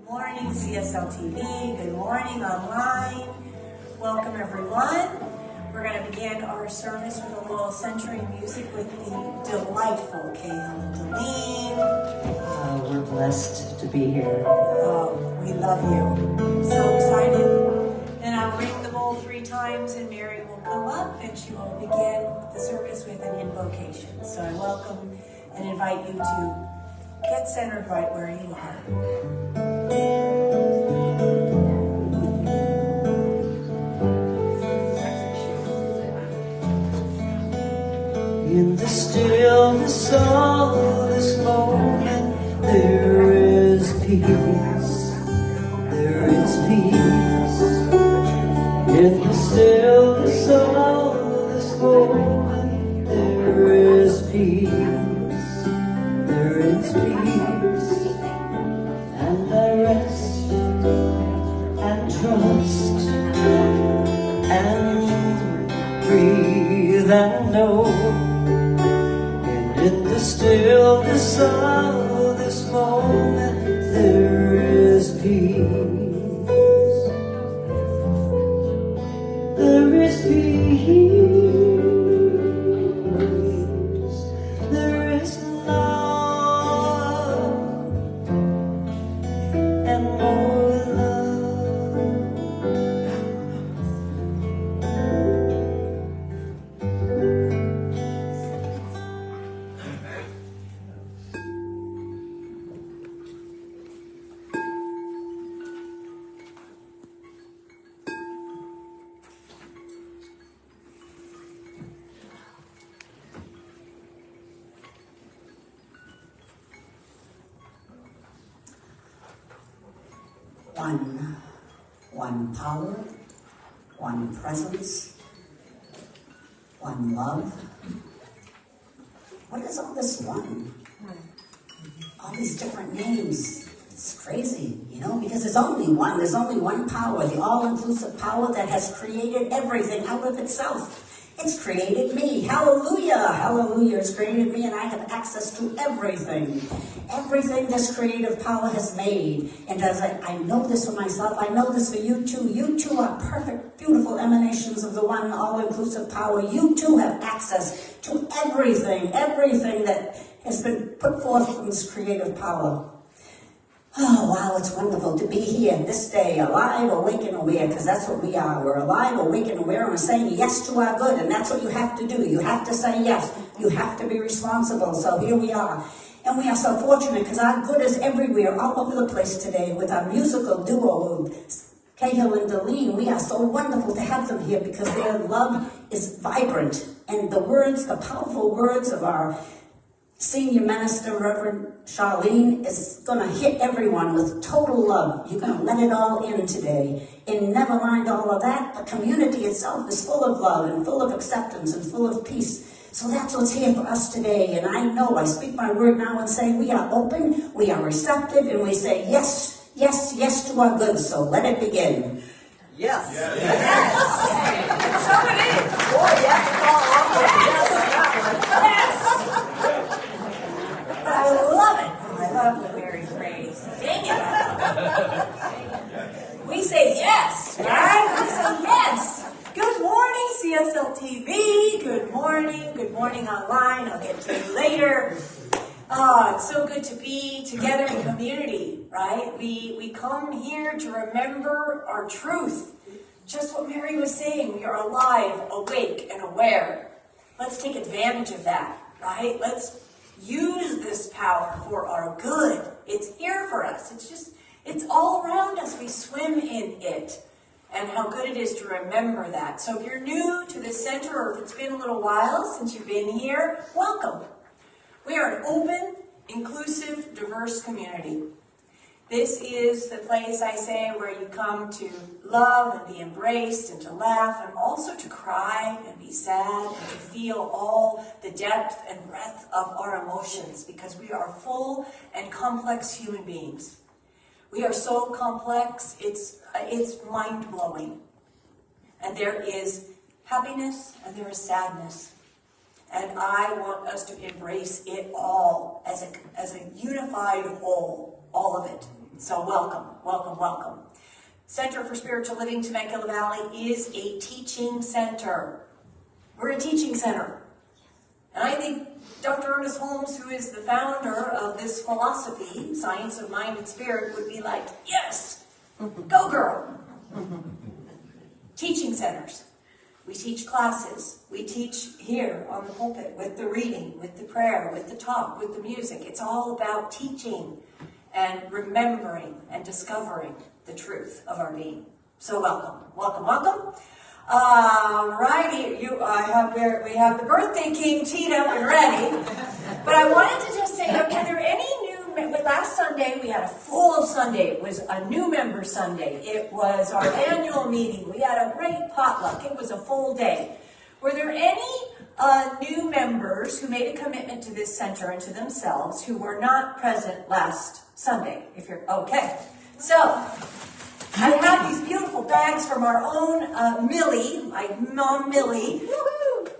morning, CSL TV. Good morning, online. Welcome, everyone. We're going to begin our service with a little century music with the delightful Rev Charlene. We're blessed to be here. Oh, we love you. So excited. And I'll ring the bowl 3 times, and Mary will come up, and she will begin the service with an invocation. So I welcome and invite you to get centered right where you are. In the stillness of this moment, there is peace. There is peace. In the stillness of this moment, there is peace. There is peace. And I rest and trust and breathe and know. In the stillness of this moment, there is peace. There is peace. There is love and more love. One power, one presence, one love. What is all this one? All these different names. It's crazy, because there's only one. There's only one power, the all-inclusive power that has created everything out of itself. It's created me. Hallelujah. Hallelujah. It's created me, and I have access to everything. Everything this creative power has made. And as I know this for myself, I know this for you too. You too are perfect, beautiful emanations of the one all-inclusive power. You too have access to everything that has been put forth from this creative power. Oh, wow, it's wonderful to be here this day, alive, awake, and aware, because that's what we are. We're alive, awake, and aware, and we're saying yes to our good, and that's what you have to do. You have to say yes. You have to be responsible. So here we are. And we are so fortunate, because our good is everywhere, all over the place today, with our musical duo of Cahill and Darlene. We are so wonderful to have them here, because their love is vibrant. And the words, the powerful words of our Senior Minister, Rev Charlene, is going to hit everyone with total love. You're going to let it all in today. And never mind all of that, the community itself is full of love and full of acceptance and full of peace. So that's what's here for us today. And I know, I speak my word now and say we are open, we are receptive, and we say yes, yes, yes to our good. So let it begin. Yes. Yes. Yes. Somebody. Boy, you have to call off that. Yes. I love it. I love the Mary praise. Dang it. We say yes, right? We say yes. Good morning, CSL TV. Good morning online. I'll get to you later. It's so good to be together in community, right? We come here to remember our truth. Just what Mary was saying, we are alive, awake, and aware. Let's take advantage of that, right? Let's use this power for our good. It's here for us. It's all around us. We swim in it. And how good it is to remember that. So if you're new to the center, or if it's been a little while since you've been here, welcome. We are an open, inclusive, diverse community. This is the place, I say, where you come to love and be embraced and to laugh and also to cry and be sad and to feel all the depth and breadth of our emotions, because we are full and complex human beings. We are so complex, it's mind-blowing. And there is happiness and there is sadness. And I want us to embrace it all as a unified whole, all of it. So welcome, welcome, welcome. Center for Spiritual Living Temecula Valley is a teaching center. We're a teaching center. And I think Dr. Ernest Holmes, who is the founder of this philosophy, Science of Mind and Spirit, would be like, yes, go girl. Teaching centers. We teach classes. We teach here on the pulpit with the reading, with the prayer, with the talk, with the music. It's all about teaching and remembering and discovering the truth of our being. So welcome, welcome, welcome. Righty, we have the birthday king teed up and ready. But I wanted to just say, are there any new? Last Sunday we had a full Sunday. It was a new member Sunday. It was our annual meeting. We had a great potluck. It was a full day. Were there any new members who made a commitment to this center and to themselves who were not present last Sunday? If you're okay, so I have these beautiful bags from our own Millie, my mom Millie.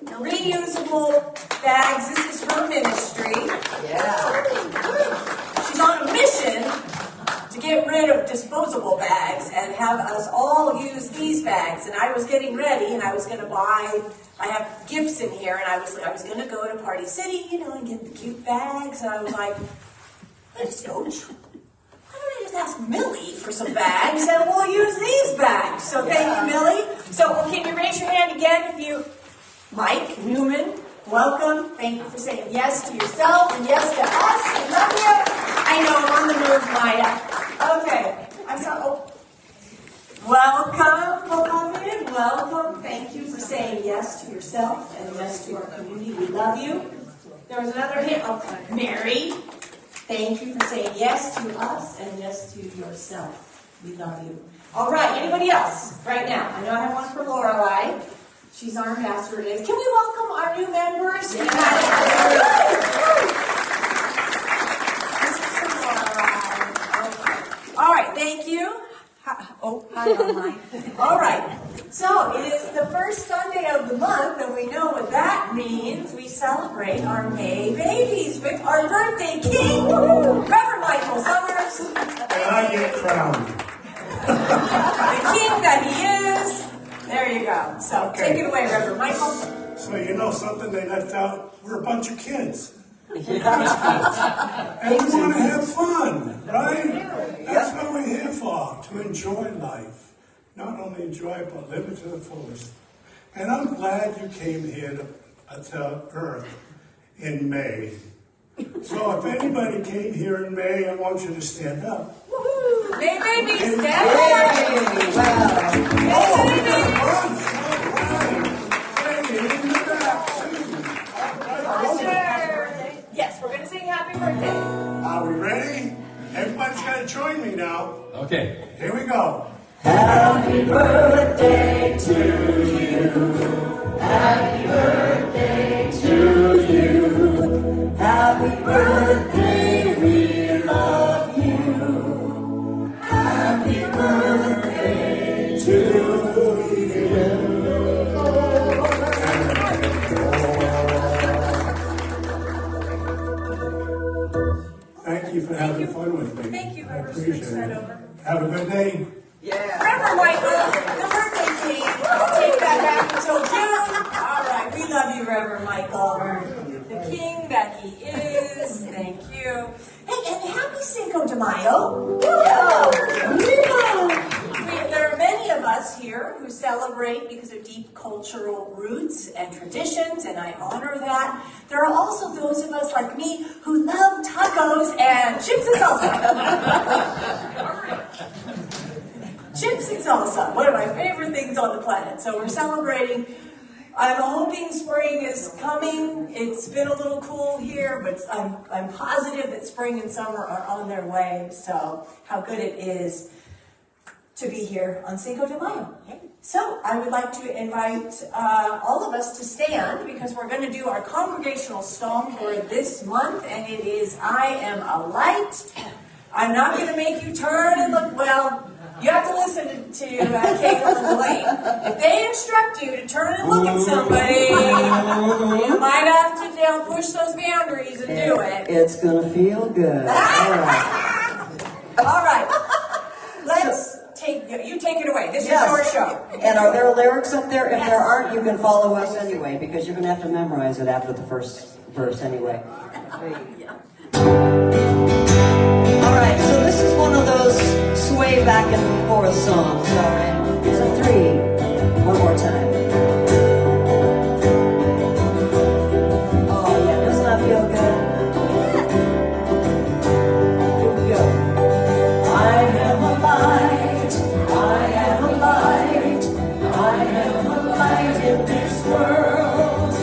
Reusable bags. This is her ministry. Yeah. She's on a mission to get rid of disposable bags and have us all use these bags. And I was getting ready, and I was going to buy. I have gifts in here, and I was going to go to Party City, and get the cute bags. And I was like, let's go. Why don't I just ask Millie for some bags, and we'll use these bags. So thank you, Millie. So can you raise your hand again if you. Mike Newman, welcome. Thank you for saying yes to yourself and yes to us. We love you. I know, I'm on the move, Maya. Okay. I saw, welcome, beloved. Welcome. Thank you for saying yes to yourself and yes to our community. We love you. There was another hand. Oh, Mary. Thank you for saying yes to us and yes to yourself. We love you. All right. Anybody else right now? I know I have one for Lorelei. She's our ambassador today. Can we welcome our new members? This is for Lorelei. All right, thank you. Hi online. All right. So it is the first Sunday of the month, and we know what that means. We celebrate our May babies with our birthday king, Rev Michael Summers. And I get crowned. The king that he is. There you go. So take it away, Reverend Michael. So you know something they left out? We're a bunch of kids. And we want to have fun, right? That's what we're here for, to enjoy life. Not only enjoy it, but live it to the fullest. And I'm glad you came here to Earth in May. So if anybody came here in May, I want you to stand up. Woohoo! May babies, stand up! Oh, we got a bunch! All right. Hey, in the back, too. Yes, we're going to sing happy birthday. Are we ready? Everybody's got to join me now. Okay. Here we go. Happy birthday to you. Happy birthday to you. Happy birthday, we love you. Happy birthday to you. Thank you for having fun with me. Thank you, I Reverend. appreciate Switch that it. over. Have a good day. Reverend Michael, the birthday king. I'll take that back until June. All right, we love you, Reverend Michael. The king that he is. Thank you. Hey, and happy Cinco de Mayo. There are many of us here who celebrate because of deep cultural roots and traditions, and I honor that. There are also those of us like me who love tacos and chips and salsa. Chips and salsa, one of my favorite things on the planet. So we're celebrating. I'm hoping spring is coming. It's been a little cool here, but I'm positive that spring and summer are on their way. So how good it is to be here on Cinco de Mayo. So I would like to invite all of us to stand because we're going to do our congregational song for this month, and it is I Am a Light. I'm not going to make you turn and look, well, you have to listen to Caitlin and Elaine. If they instruct you to turn and look at somebody, you might have to push those boundaries and do it. It's gonna feel good. All right. All right. Let's take it away. This is Yes. your show. And are there lyrics up there? If Yes. there aren't, you can follow us anyway, because you're going to have to memorize it after the first verse anyway. All right, so this is one of those sway back and forth songs, all right? It's a 3. One more time. Oh, yeah, doesn't that feel good? Here we go. I am a light, I am a light, I am a light in this world.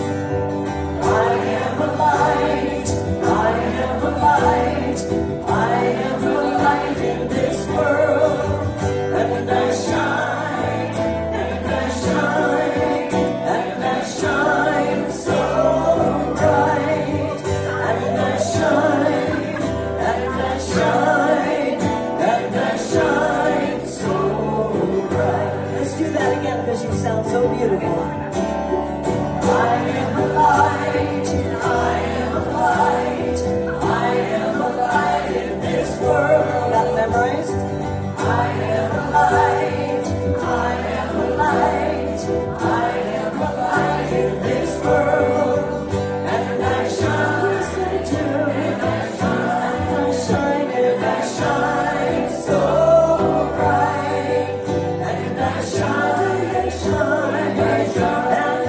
I am a light, I am a light, I am a light in this world. And I shine, and I shine, and I shine so bright. And I shine, and I shine, and I shine so bright. Let's do that again because you sound so beautiful. I am a light, I am a light, I am a light in this world. Got it memorized? I am a light, I am a light, I am a light in this world. And I shine, yes I do, and I shine, and I shine so bright. And I shine, and I shine, and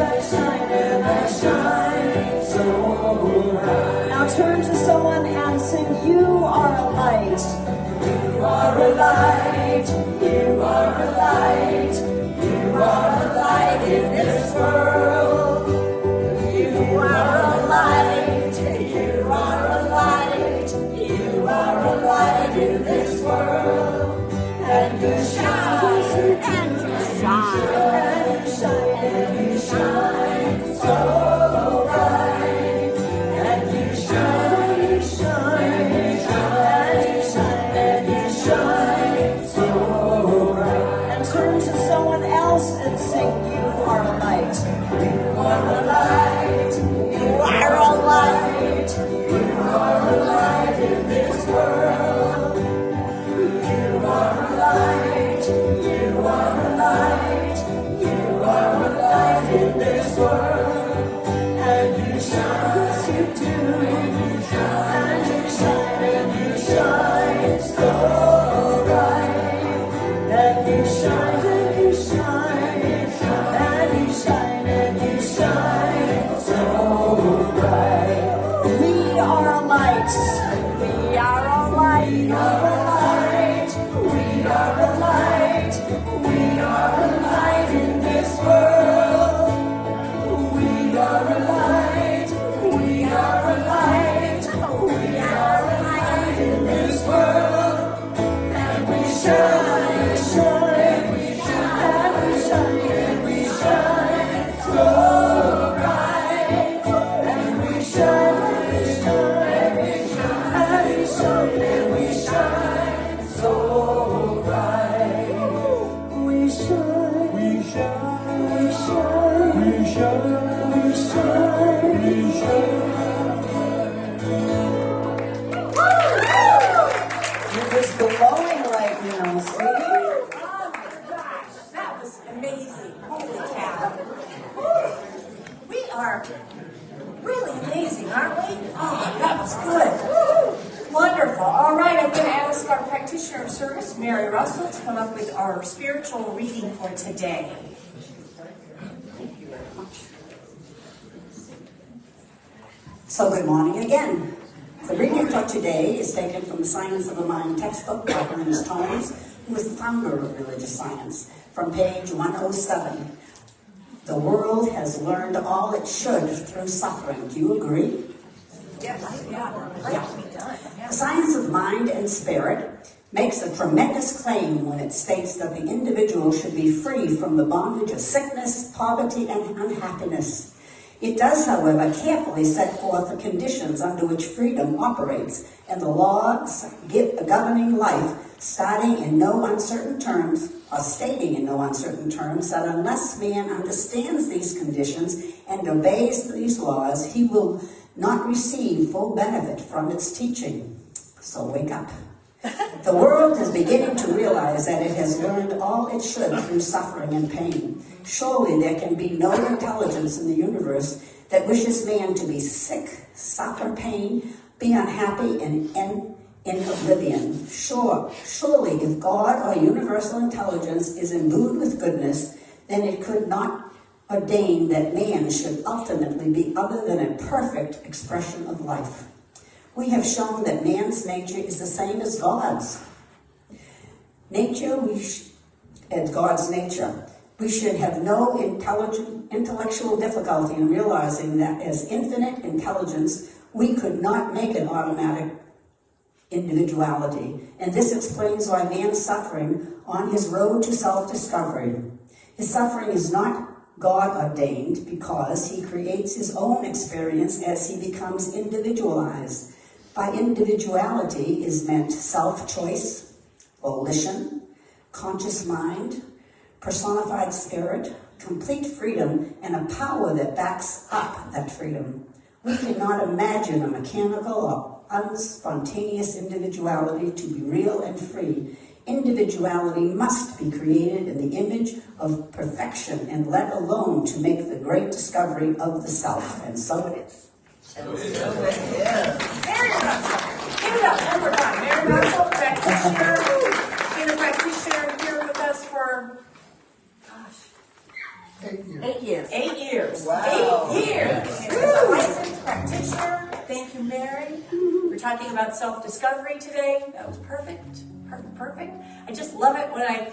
I shine, and I shine so bright. Now turn to someone and sing, you are a light. You are a light, you are a light, you are a light in this world. You are a light, you are a light, you are a light in this world. And you shine, and you shine, and you shine, and you shine so bright. And you shine, you shine, you shine, and you shine, and you shine so bright. And turn to someone else and sing, you are a light. You are a light, you are a light, you are a light in this world. You are a light, you are a light, you are a light in this world. And you shine, yes you do, and you shine, and you shine so bright. And you shine, and you shine, and you shine, and you shine so bright. We are a light, we are a light, we are a light, we are a light, we are a light in this world. We are a light, we are a light, we are a light in this world. And we shine, shine, we shine, we shine, and we shine so bright. And we shine, we shine, we shine, and we shine, and we shine so bright. We shine, we shine, we shine, we shine, we shine, we shine. You're just glowing right now, sweetie. Oh my gosh, that was amazing. Holy cow. We are really amazing, aren't we? Oh, that was good. Wonderful. All right, I'm going to ask our practitioner of service, Mary Russell, to come up with our spiritual reading for today. So good morning again. The reading for today is taken from the Science of the Mind textbook by Ernest Holmes, who was the founder of religious science, from page 107. The world has learned all it should through suffering. Do you agree? Yes. Yeah. The science of mind and spirit makes a tremendous claim when it states that the individual should be free from the bondage of sickness, poverty, and unhappiness. It does, however, carefully set forth the conditions under which freedom operates and the laws governing life, starting in no uncertain terms, or stating in no uncertain terms, that unless man understands these conditions and obeys these laws, he will not receive full benefit from its teaching. So wake up The world is beginning to realize that it has learned all it should through suffering and pain. Surely there can be no intelligence in the universe that wishes man to be sick, suffer pain, be unhappy, and end in oblivion. Surely if God or universal intelligence is imbued with goodness, then it could not ordain that man should ultimately be other than a perfect expression of life. We have shown that man's nature is the same as God's. As God's nature. We should have no intellectual difficulty in realizing that as infinite intelligence, we could not make an automatic individuality. And this explains why man's suffering on his road to self-discovery. His suffering is not God-ordained because he creates his own experience as he becomes individualized. By individuality is meant self-choice, volition, conscious mind, personified spirit, complete freedom, and a power that backs up that freedom. We cannot imagine a mechanical or unspontaneous individuality to be real and free. Individuality must be created in the image of perfection and let alone to make the great discovery of the self. And so it is. Mary Russell. Give it up one more time. Mary Russell, practitioner, been a practitioner here with us for, gosh, 8 years. 8 years. Wow. 8 years. Licensed practitioner. Thank you, Mary. We're talking about self-discovery today. That was perfect. Perfect. I just love it when I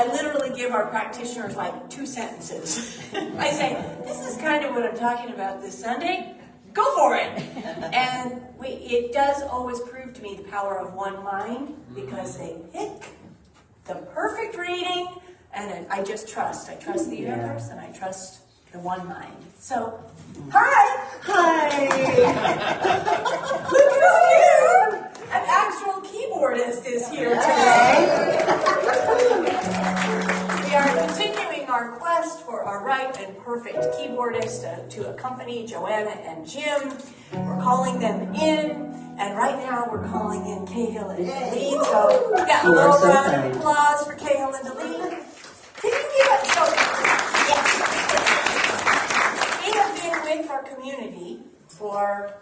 literally give our practitioners like 2 sentences. I say, this is kind of what I'm talking about this Sunday. Go for it. And it does always prove to me the power of one mind because they pick the perfect reading, and I just trust. I trust the universe, and I trust the one mind. So, hi. Look who's here. An actual keyboardist is here today. We are continuing our quest for our right and perfect keyboardist to accompany Joanna and Jim. We're calling them in, and right now we're calling in Cahill and Delene. So we got a little round of applause for Cahill and Delene. Can you give us yes. We have been with our community for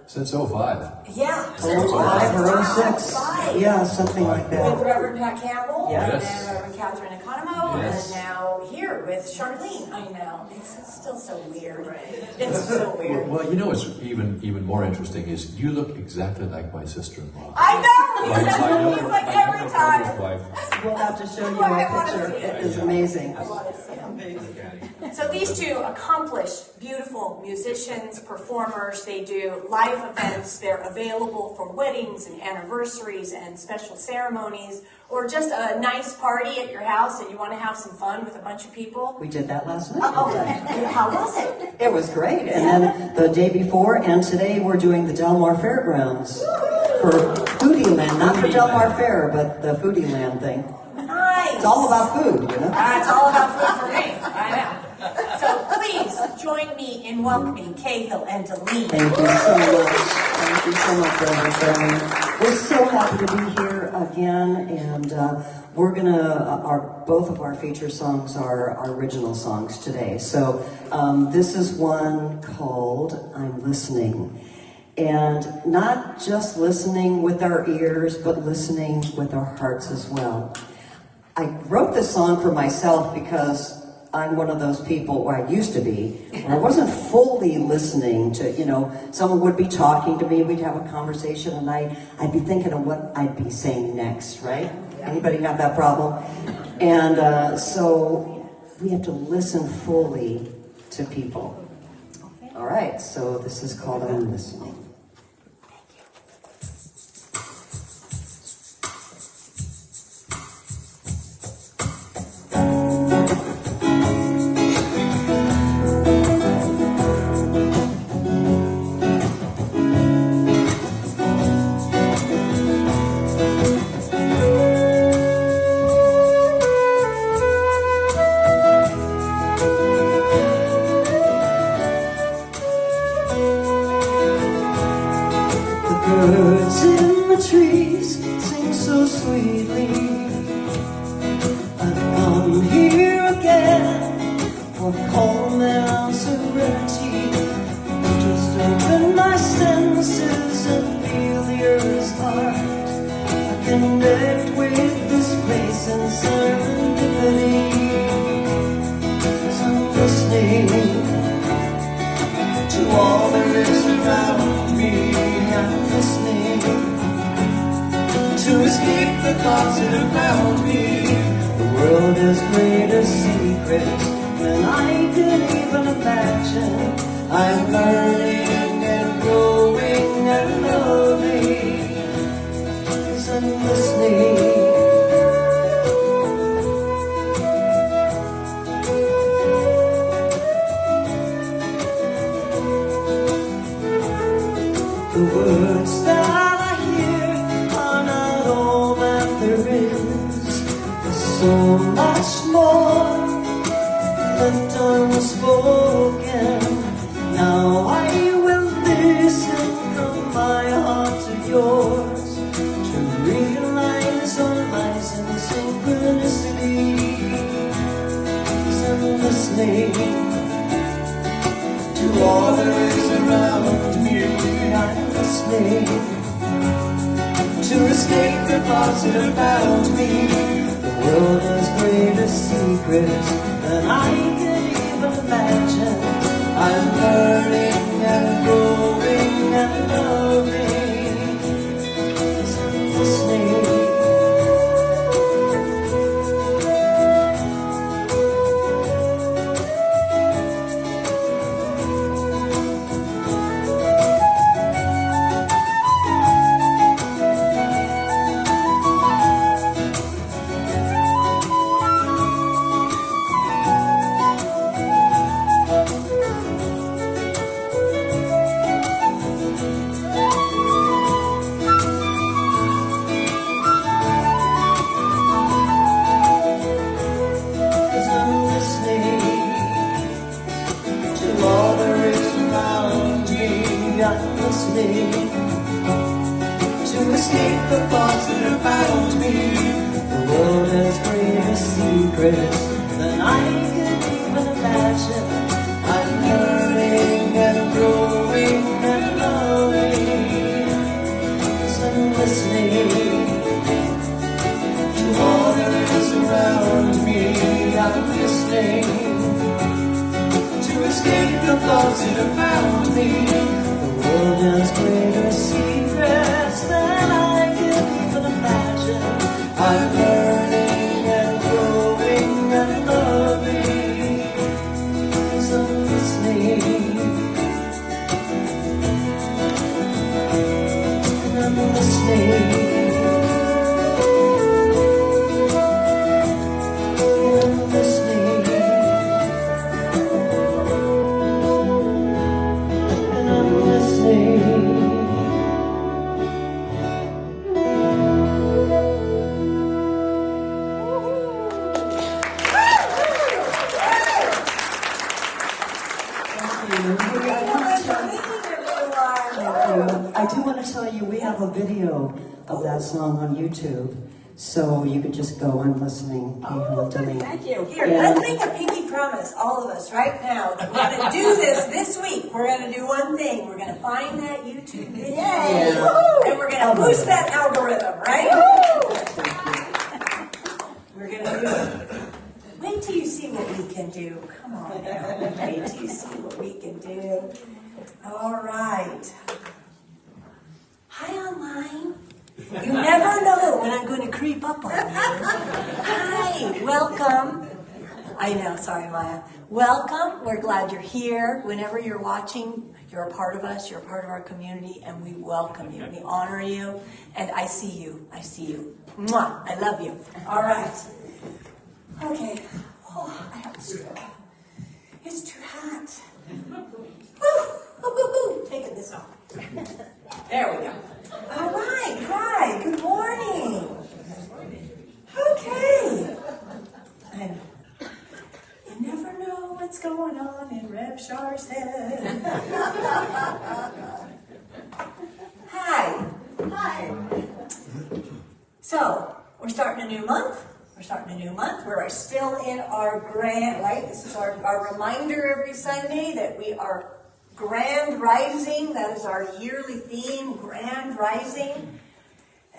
since 05. Yeah. 05 or 06. 05. Yeah, something like that. With Reverend Pat Campbell, Yes. and then Reverend Catherine Economo, Yes. and now here with Charlene. I know. It's still so weird. It's so weird. Well, you know what's even more interesting is you look exactly like my sister-in-law. I know! My He's younger- like my every younger time. brother's wife. We'll have to show you I a wanna picture. see it. It is amazing. I want to see him. So these two accomplished, beautiful musicians, performers, they do live events. They're available for weddings and anniversaries and special ceremonies, or just a nice party at your house and you want to have some fun with a bunch of people. We did that last night. Oh, how was it? It was great. And then the day before and today we're doing the Del Mar Fairgrounds for Foodie Land. Not the Del Mar Fair, but the Foodie Land thing. Nice. It's all about food, you know? It's all about food for me. I know. So please join me in welcoming Cahill and Delene. Thank you so much. Thank you so much, Reverend Charlene. We're so happy to be here again, and we're gonna, both of our feature songs are our original songs today. So this is one called I'm Listening. And not just listening with our ears, but listening with our hearts as well. I wrote this song for myself because I'm one of those people, or I used to be, where I wasn't fully listening to, someone would be talking to me, we'd have a conversation, and I'd be thinking of what I'd be saying next, right? Anybody have that problem? And so we have to listen fully to people. All right, so this is called I'm Listening. sweetly. I've come here again for calm and serenity. Just open my senses and feel the earth's heart. I connect with this place in serendipity. As I'm listening to all there is around me, I'm listening to escape the thoughts that are around me. The world has greater secrets than I could even imagine. I'm learning and growing and loving as I'm listening. The words that I hear are not all that there is. There's so much more left unspoken. Now I will listen from my heart to yours to realize our lives in synchronicity. As I'm listening to all there is around me, I'm listening to escape the thoughts that are bound me. The world has greater secrets than I could even imagine. I'm learning and growing and loving as I'm listening. To escape the thoughts that are bound me. The world has greater secrets than I could even imagine. I'm learning and growing and loving as I'm listening to all that is around me. I'm listening to escape the thoughts that have found me. The world has greater secrets than I can even imagine. I'm learning and growing and loving as I'm listening. And I'm listening. And I'm listening. And I'm listening. I do want to tell you, we have a video of that song on YouTube, so you could just go and listening to me. Thank you. Here, Yeah. let's make a pinky promise, all of us, right now, that we're going to do this week. We're going to do one thing. We're going to find that YouTube video, and we're going to boost that algorithm, right? We're going to do it. Wait till you see what we can do. Come on now. Wait till you see what we can do. All right. Hi, online. You never know when I'm going to creep up on you. Hi, welcome. I know, sorry, Maya. Welcome. We're glad you're here. Whenever you're watching, you're a part of us. You're a part of our community, and we welcome you. We honor you, and I see you. I see you. Mwah. I love you. All right. Okay. Oh, I have to. It's too hot. Woo! Taking this off. There we go. All right. Hi. Good morning. Okay. And you never know what's going on in Rev Char's head. Hi. Hi. So, We're starting a new month. We're still in our grand, right? This is our reminder every Sunday that we are grand rising. That is our yearly theme, grand rising.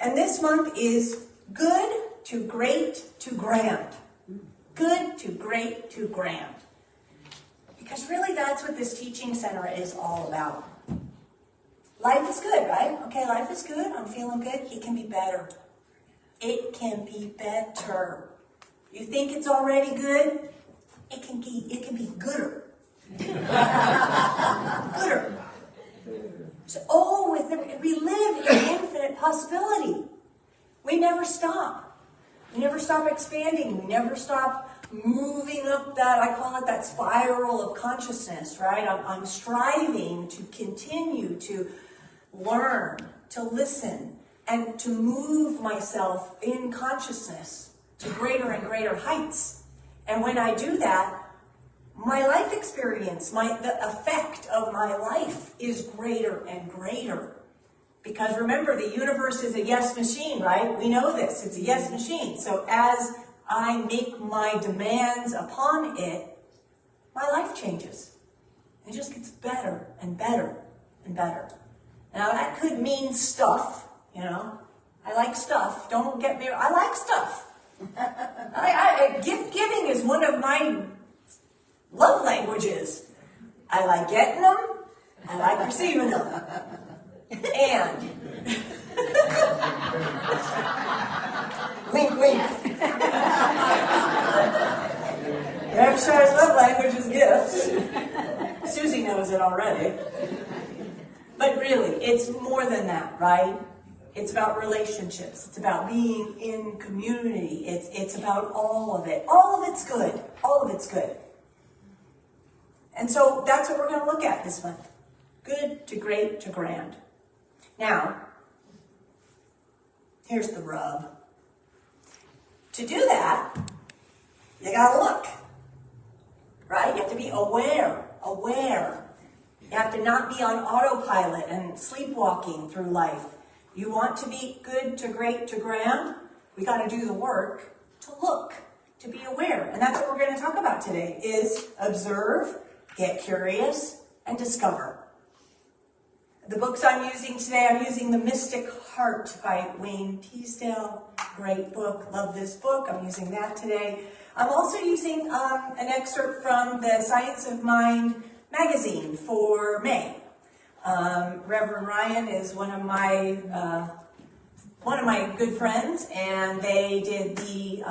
And this month is good to great to grand. Good to great to grand. Because really that's what this teaching center is all about. Life is good, right? Okay, life is good. I'm feeling good. It can be better. It can be better. You think it's already good? It can be gooder. Gooder. So, we live in infinite possibility. We never stop. We never stop expanding. We never stop moving up that, I call it that spiral of consciousness, right? I'm striving to continue to learn, to listen, and to move myself in consciousness to greater and greater heights. And when I do that, my life experience, the effect of my life is greater and greater. Because remember, the universe is a yes machine, right? We know this. It's a yes machine. So as I make my demands upon it, my life changes. It just gets better and better and better. Now that could mean stuff, you know. I like stuff. Don't get me wrong. I like stuff. Gift giving is one of my love languages. I like getting them. I like receiving them. And wink, wink. Rev Charlene's love language is gifts. Susie knows it already. But really, it's more than that, right? It's about relationships. It's about being in community. It's about all of it. All of it's good. All of it's good. And so that's what we're going to look at this month. Good to great to grand. Now, here's the rub. To do that, you got to look. Right? You have to be aware. You have to not be on autopilot and sleepwalking through life. You want to be good to great to grand? We got to do the work to look, to be aware. And that's what we're going to talk about today, is observe, get curious, and discover. The books I'm using today, I'm using The Mystic Heart by Wayne Teasdale. Great book. Love this book. I'm using that today. I'm also using an excerpt from the Science of Mind magazine for May. Reverend Ryan is one of my good friends, and they did the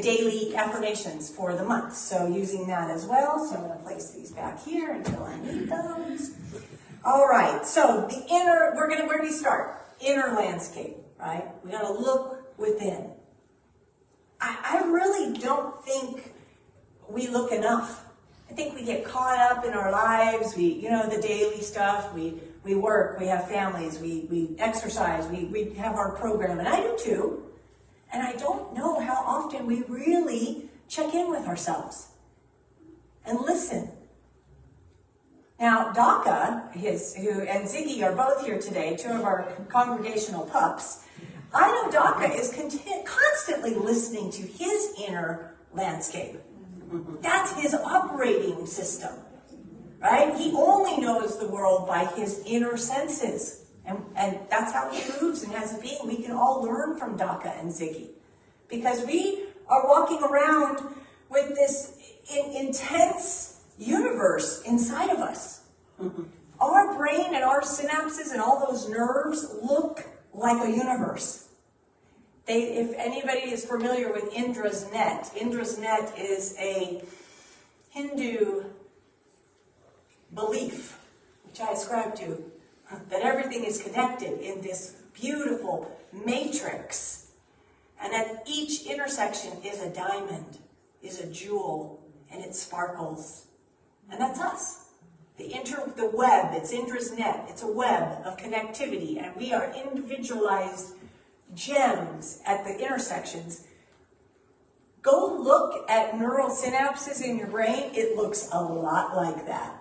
daily affirmations for the month. So using that as well. So I'm going to place these back here until I need those. All right. So where do we start? Inner landscape, right? We got to look within. I really don't think we look enough. I think we get caught up in our lives. The daily stuff. We work. We have families. We exercise. We have our program, and I do too. And I don't know how often we really check in with ourselves and listen. Now, Daka, and Ziggy are both here today, two of our congregational pups. I know Daka is constantly listening to his inner landscape. That's his operating system, right? He only knows the world by his inner senses. And that's how he moves and has a being. We can all learn from Daka and Ziggy. Because we are walking around with this intense universe inside of us. Our brain and our synapses and all those nerves look like a universe. If anybody is familiar with Indra's net is a Hindu belief, which I ascribe to, that everything is connected in this beautiful matrix, and at each intersection is a diamond, is a jewel, and it sparkles. And that's us. The web, it's Indra's net. It's a web of connectivity, and we are individualized gems at the intersections. Go look at neural synapses in your brain. It looks a lot like that.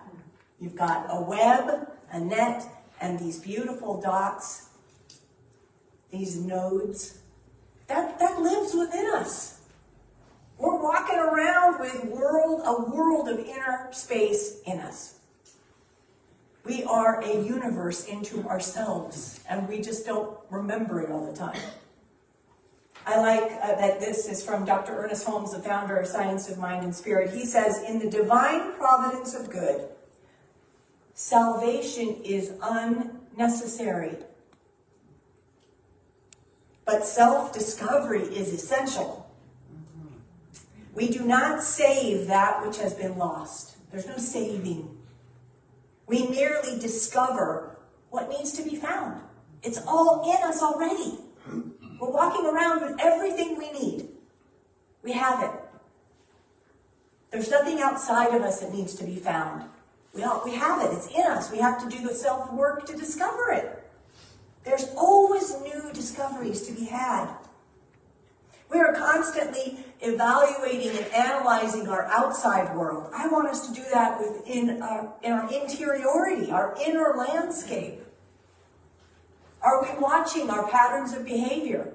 You've got a web, a net, and these beautiful dots, these nodes. That lives within us. We're walking around with a world of inner space in us. We are a universe into ourselves, and we just don't remember it all the time. I like that this is from Dr. Ernest Holmes, the founder of Science of Mind and Spirit. He says, in the divine providence of good, salvation is unnecessary, but self-discovery is essential. We do not save that which has been lost. There's no saving. We merely discover what needs to be found. It's all in us already. We're walking around with everything we need. We have it. There's nothing outside of us that needs to be found. We have it. It's in us. We have to do the self-work to discover it. There's always new discoveries to be had. We are constantly evaluating and analyzing our outside world. I want us to do that in our interiority, our inner landscape. Are we watching our patterns of behavior?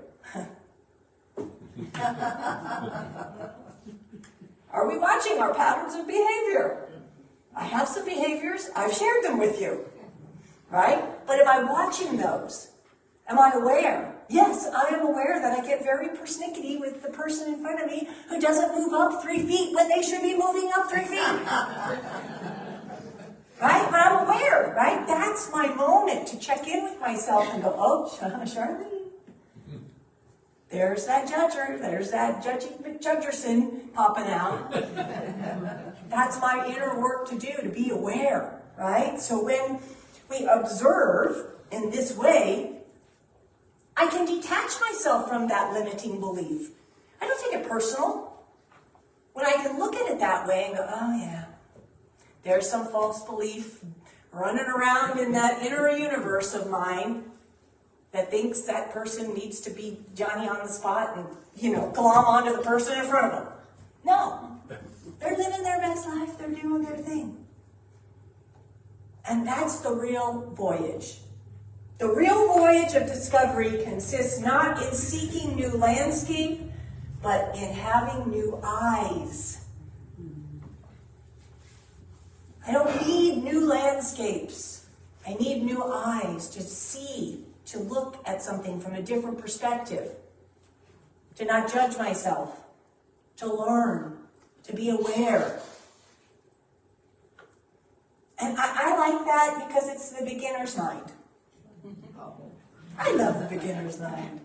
Are we watching our patterns of behavior? I have some behaviors. I've shared them with you, right? But am I watching those? Am I aware? Yes, I am aware that I get very persnickety with the person in front of me who doesn't move up 3 feet when they should be moving up 3 feet. Right? But I'm aware, right? That's my moment to check in with myself and go, oh, Charlene. There's that judger. There's that judging McJudgerson popping out. That's my inner work to do, to be aware, right? So when we observe in this way, I can detach myself from that limiting belief. I don't take it personal. When I can look at it that way and go, oh yeah, there's some false belief running around in that inner universe of mine that thinks that person needs to be Johnny on the spot and, glom onto the person in front of them. No. They're living their best life. They're doing their thing. And that's the real voyage. The real voyage of discovery consists not in seeking new landscape, but in having new eyes. I don't need new landscapes. I need new eyes to see, to look at something from a different perspective, to not judge myself, to learn, to be aware. And I like that because it's the beginner's mind. I love the beginner's mind.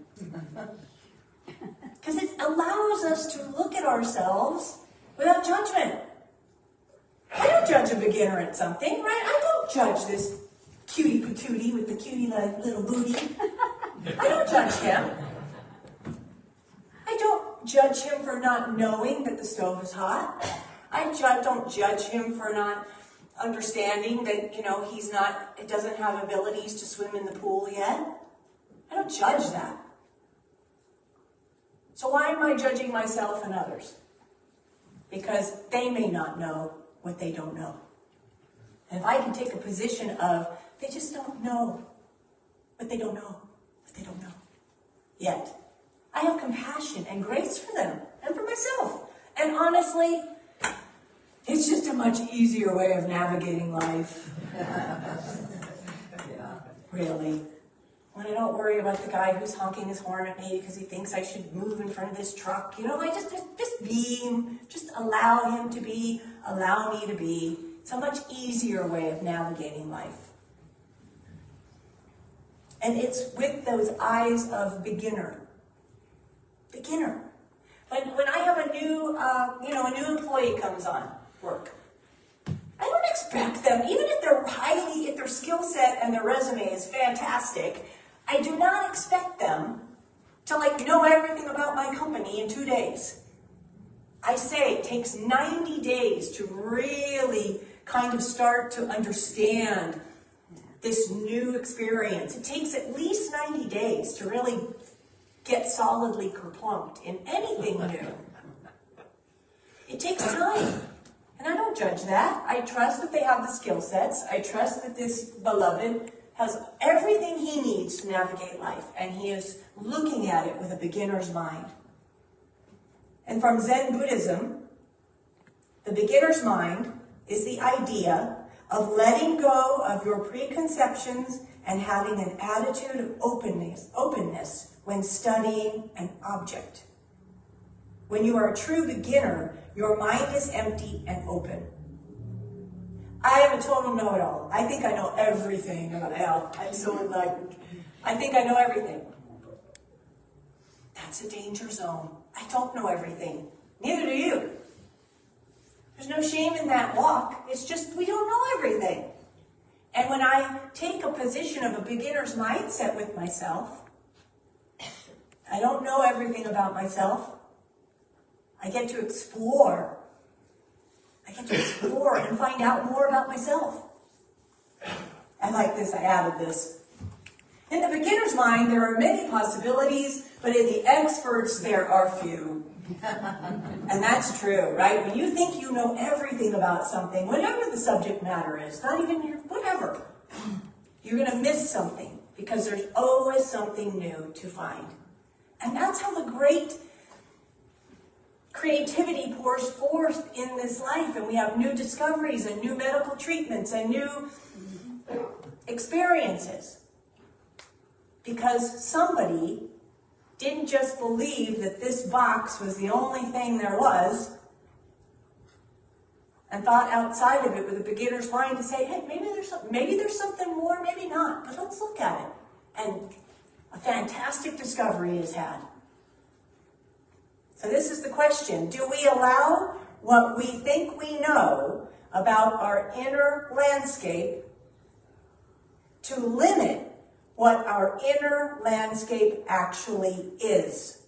Because it allows us to look at ourselves without judgment. I don't judge a beginner at something, right? I don't judge this cutie patootie with the cutie little booty. I don't judge him. I don't judge him for not knowing that the stove is hot. I don't judge him for not understanding that, he doesn't have abilities to swim in the pool yet. I don't judge that. So why am I judging myself and others? Because they may not know what they don't know. And if I can take a position of, they just don't know what they don't know, what they don't know yet. I have compassion and grace for them and for myself. And honestly, it's just a much easier way of navigating life. Really. When I don't worry about the guy who's honking his horn at me because he thinks I should move in front of this truck. I just be him. Just allow him to be. Allow me to be. It's a much easier way of navigating life. And it's with those eyes of beginner. Beginner. When I have a new employee comes on work, I don't expect them, even if their skill set and their resume is fantastic, I do not expect them to know everything about my company in 2 days. I say it takes 90 days to really kind of start to understand this new experience. It takes at least 90 days to really get solidly kerplumped in anything new. It takes time. And I don't judge that. I trust that they have the skill sets. I trust that this beloved has everything he needs to navigate life, and he is looking at it with a beginner's mind. And from Zen Buddhism, the beginner's mind is the idea of letting go of your preconceptions and having an attitude of openness when studying an object. When you are a true beginner, your mind is empty and open. I am a total know-it-all. I think I know everything about health. I'm so enlightened. I think I know everything. That's a danger zone. I don't know everything. Neither do you. There's no shame in that walk. It's just we don't know everything. And when I take a position of a beginner's mindset with myself, I don't know everything about myself. I get to explore. I get to explore and find out more about myself. I like this. I added this. In the beginner's mind, there are many possibilities, but in the experts, there are few. And that's true, right? When you think you know everything about something, whatever the subject matter is, not even your, whatever, you're going to miss something because there's always something new to find. And that's how the great creativity pours forth in this life, and we have new discoveries and new medical treatments and new experiences. Because somebody didn't just believe that this box was the only thing there was and thought outside of it with a beginner's mind to say, hey, maybe there's something more, maybe not, but let's look at it. And a fantastic discovery is had. So this is the question. Do we allow what we think we know about our inner landscape to limit what our inner landscape actually is?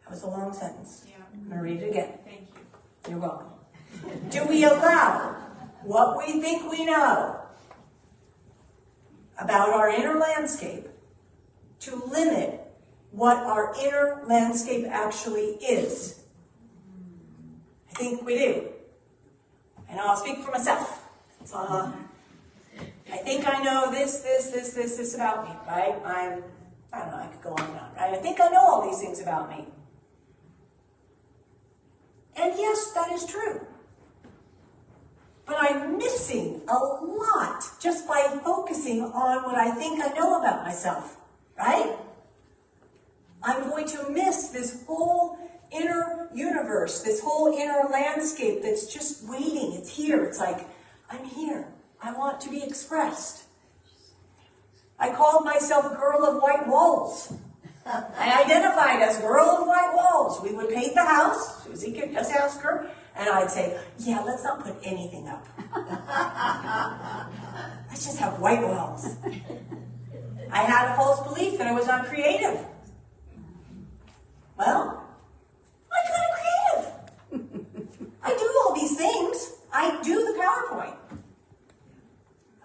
That was a long sentence. Yeah. I'm going to read it again. Thank you. You're welcome. Do we allow what we think we know about our inner landscape to limit what our inner landscape actually is? I think we do. And I'll speak for myself. So, I think I know this about me, right? I don't know, I could go on and on, right? I think I know all these things about me. And yes, that is true. But I'm missing a lot just by focusing on what I think I know about myself, right? I'm going to miss this whole inner universe, this whole inner landscape that's just waiting. It's here. It's like, I'm here. I want to be expressed. I called myself Girl of White Walls. I identified as Girl of White Walls. We would paint the house. Susie could just ask her. And I'd say, yeah, let's not put anything up. Let's just have white walls. I had a false belief that I was not creative. Well, I'm kind of creative. I do all these things. I do the PowerPoint.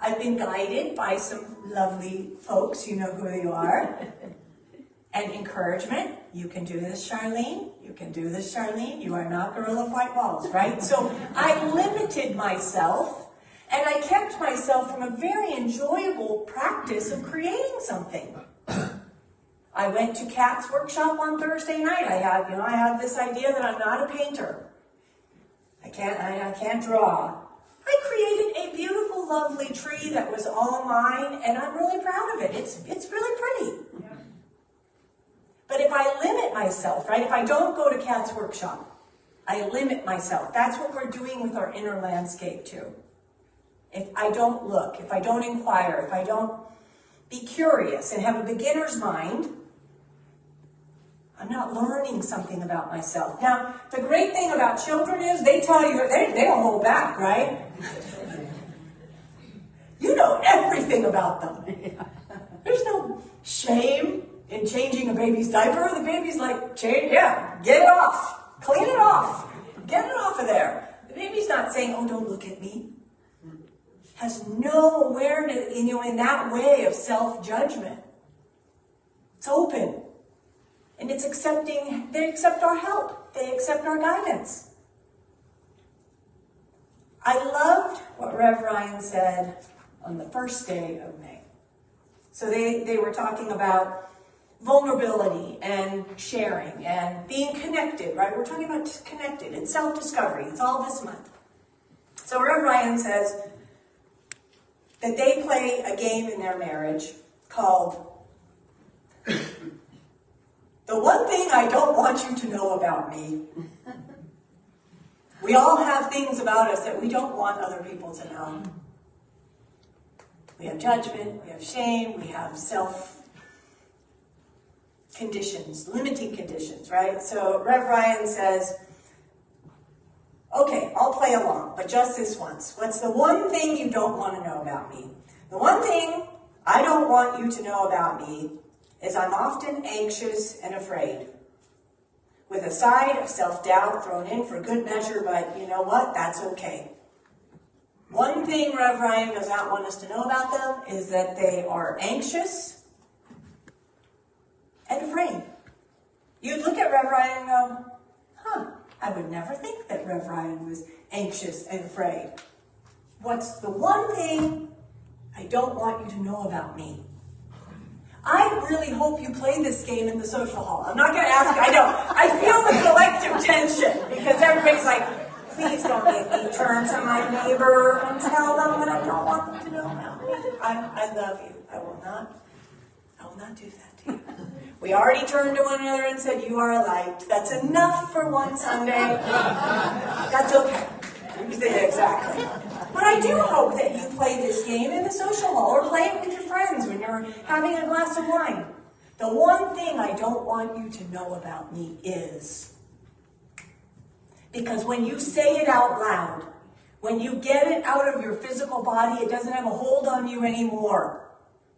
I've been guided by some lovely folks, you know who they are, and encouragement. You can do this, Charlene. You can do this, Charlene. You are not Girl of White Walls, right? So I limited myself, and I kept myself from a very enjoyable practice of creating something. I went to Kat's workshop on Thursday night. I had this idea that I'm not a painter. I can't draw. I created a beautiful, lovely tree that was all mine, and I'm really proud of it. It's really pretty. Yeah. But if I limit myself, right, if I don't go to Kat's workshop, I limit myself. That's what we're doing with our inner landscape too. If I don't look, if I don't inquire, if I don't be curious and have a beginner's mind, I'm not learning something about myself. Now, the great thing about children is they tell you, they don't hold back, right? You know everything about them. There's no shame in changing a baby's diaper. The baby's like, get it off. Clean it off. Get it off of there. The baby's not saying, oh, don't look at me. Has no awareness, in that way of self-judgment. It's open. And it's accepting, they accept our help. They accept our guidance. I loved what Rev Ryan said on the first day of May. So they were talking about vulnerability and sharing and being connected, right? We're talking about connected and self-discovery. It's all this month. So Rev Ryan says that they play a game in their marriage called The One Thing I Don't Want You to Know About Me. We all have things about us that we don't want other people to know. We have judgment, we have shame, we have self-conditions, limiting conditions, right? So Rev Ryan says, okay, I'll play along, but just this once. What's the one thing you don't want to know about me? The one thing I don't want you to know about me is I'm often anxious and afraid, with a side of self-doubt thrown in for good measure, but you know what? That's okay. One thing Rev Ryan does not want us to know about them is that they are anxious and afraid. You'd look at Rev Ryan and go, I would never think that Rev Ryan was anxious and afraid. What's the one thing I don't want you to know about me? I really hope you play this game in the social hall. I'm not going to ask you. I know. I feel the collective tension because everybody's like, please don't make me turn to my neighbor and tell them that I don't want them to know about me. I love you. I will not do that to you. We already turned to one another and said, you are a light. That's enough for one Sunday. That's okay. Exactly. But I do hope that you play this game in the social hall or play it with your friends when you're having a glass of wine. The one thing I don't want you to know about me is, because when you say it out loud, when you get it out of your physical body, it doesn't have a hold on you anymore.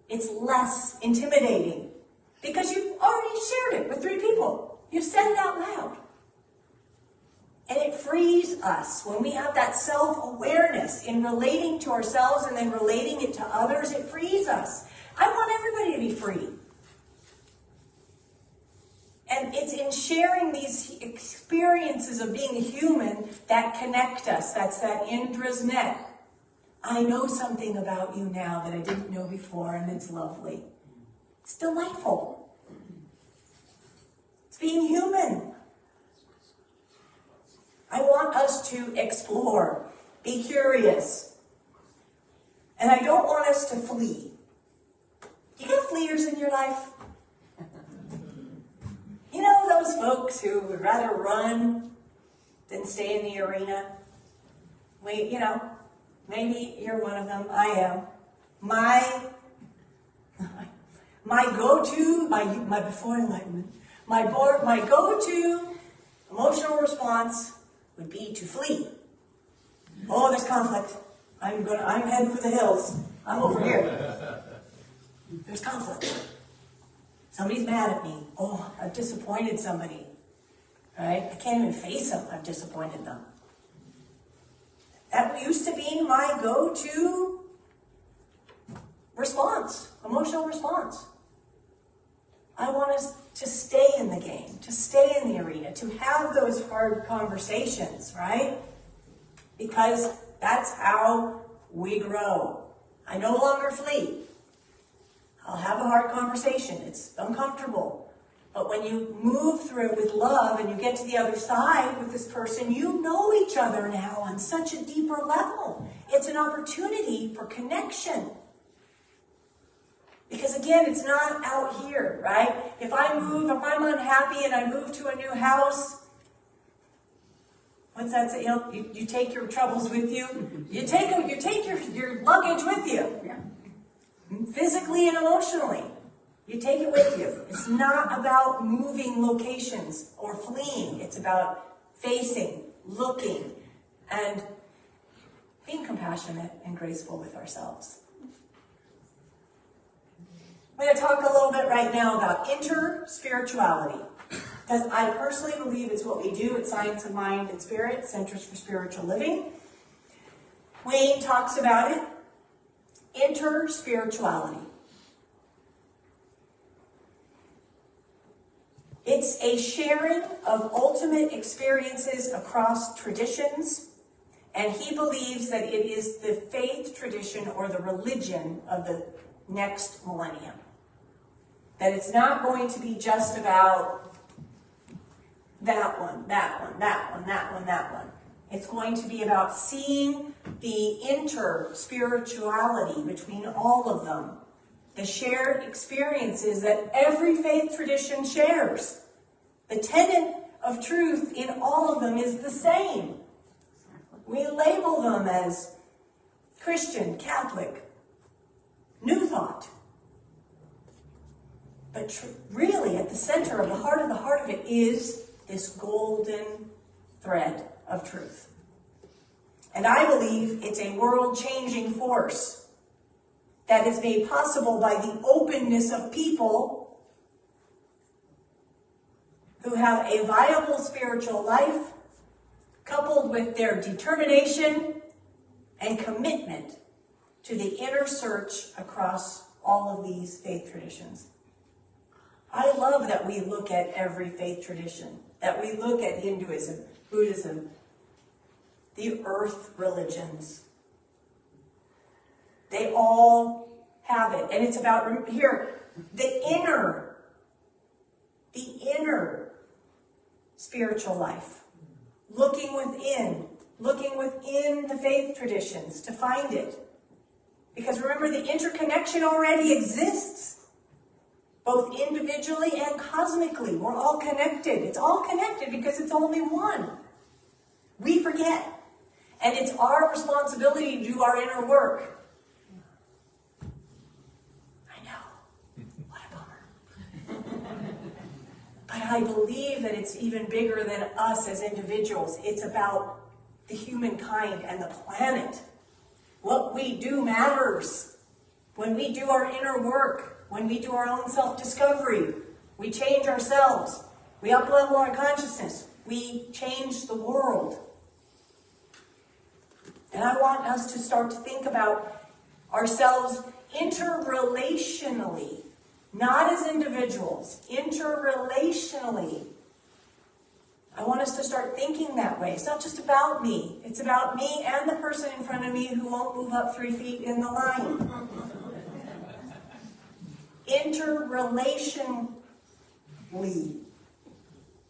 It's less intimidating because you've already shared it with 3 people. You've said it out loud. And it frees us when we have that self-awareness in relating to ourselves and then relating it to others. It frees us. I want everybody to be free. And it's in sharing these experiences of being human that connect us. That's that Indra's net. I know something about you now that I didn't know before, and it's lovely. It's delightful. It's being human. I want us to explore, be curious. And I don't want us to flee. You got fleers in your life? You know those folks who would rather run than stay in the arena? Maybe you're one of them. I am. My go-to, my before enlightenment, my go-to emotional response would be to flee. Oh, there's conflict. I'm heading for the hills. I'm over here. There's conflict. Somebody's mad at me. Oh, I've disappointed somebody. Right? I can't even face them. I've disappointed them. That used to be my go-to response, emotional response. I want us to stay in the game, to stay in the arena, to have those hard conversations, right? Because that's how we grow. I no longer flee. I'll have a hard conversation. It's uncomfortable. But when you move through it with love and you get to the other side with this person, you know each other now on such a deeper level. It's an opportunity for connection. Because again, it's not out here, right? If I'm unhappy and I move to a new house, what's that say? You take your troubles with you. You take your luggage with you. Physically and emotionally. You take it with you. It's not about moving locations or fleeing. It's about facing, looking, and being compassionate and graceful with ourselves. I'm going to talk a little bit right now about inter-spirituality, because I personally believe it's what we do at Science of Mind and Spirit, Centers for Spiritual Living. Wayne talks about it. Inter-spirituality. It's a sharing of ultimate experiences across traditions And he believes that it is the faith tradition or the religion of the next millennium. That it's not going to be just about that one, that one, that one, that one, that one. It's going to be about seeing the inter-spirituality between all of them. The shared experiences that every faith tradition shares. The tenet of truth in all of them is the same. We label them as Christian, Catholic, New Thought. But really, at the center of the heart of it is this golden thread of truth. And I believe it's a world-changing force that is made possible by the openness of people who have a viable spiritual life, coupled with their determination and commitment to the inner search across all of these faith traditions. I love that we look at every faith tradition, that we look at Hinduism, Buddhism, the earth religions. They all have it. And it's about, here, the inner spiritual life. Looking within the faith traditions to find it. Because remember, the interconnection already exists. Both individually and cosmically. We're all connected. It's all connected because it's only one. We forget. And it's our responsibility to do our inner work. I know. What a bummer. But I believe that it's even bigger than us as individuals. It's about the humankind and the planet. What we do matters. When we do our inner work, when we do our own self-discovery, we change ourselves. We up-level our consciousness. We change the world. And I want us to start to think about ourselves interrelationally, not as individuals, interrelationally. I want us to start thinking that way. It's not just about me. It's about me and the person in front of me who won't move up 3 feet in the line. Interrelationally,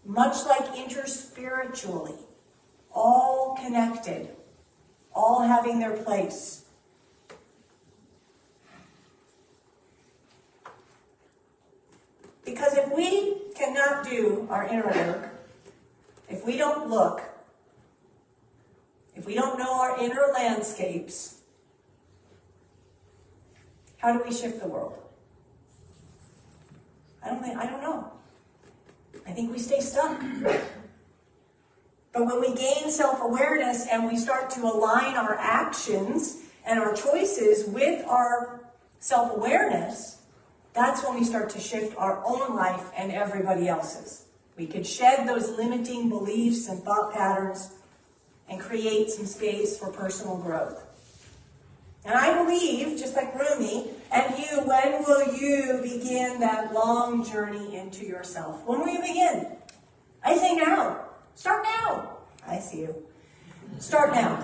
much like interspiritually, all connected, all having their place. Because if we cannot do our inner work, if we don't look, if we don't know our inner landscapes, how do we shift the world? I don't know. I think we stay stuck. But when we gain self-awareness and we start to align our actions and our choices with our self-awareness, that's when we start to shift our own life and everybody else's. We could shed those limiting beliefs and thought patterns and create some space for personal growth. And I believe, just like Rumi, and you, when will you begin that long journey into yourself? When will you begin? I say now. Start now. I see you. Start now.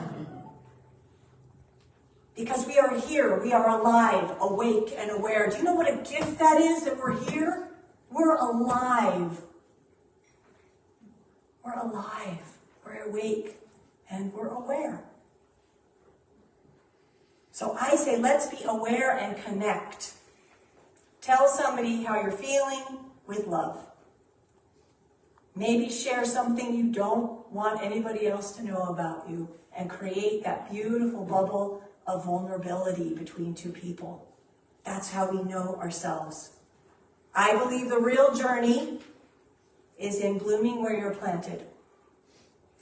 Because we are here. We are alive, awake, and aware. Do you know what a gift that is, that we're here? We're alive. We're alive. We're awake. And we're aware. So I say, let's be aware and connect. Tell somebody how you're feeling with love. Maybe share something you don't want anybody else to know about you and create that beautiful bubble of vulnerability between two people. That's how we know ourselves. I believe the real journey is in blooming where you're planted.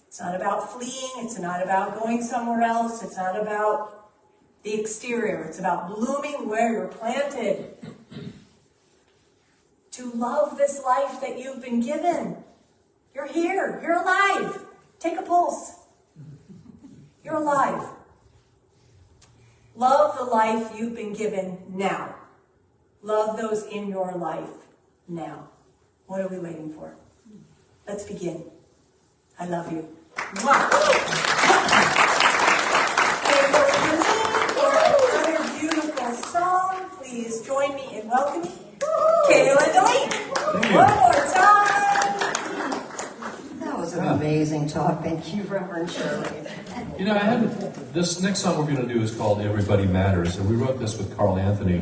It's not about fleeing. It's not about going somewhere else. It's not about the exterior. It's about blooming where you're planted. To love this life that you've been given. You're here. You're alive. Take a pulse. You're alive. Love the life you've been given now. Love those in your life now. What are we waiting for? Let's begin. I love you. Mwah. You know, I haven't. This next song we're going to do is called "Everybody Matters," and we wrote this with Carl Anthony.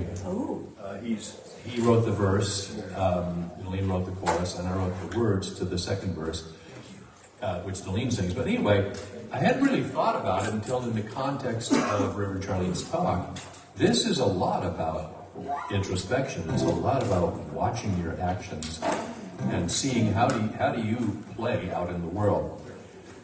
He wrote the verse, Darlene wrote the chorus, and I wrote the words to the second verse, which Darlene sings. But anyway, I hadn't really thought about it until in the context of Rev Charlene's talk. This is a lot about introspection. It's a lot about watching your actions and seeing how do you play out in the world.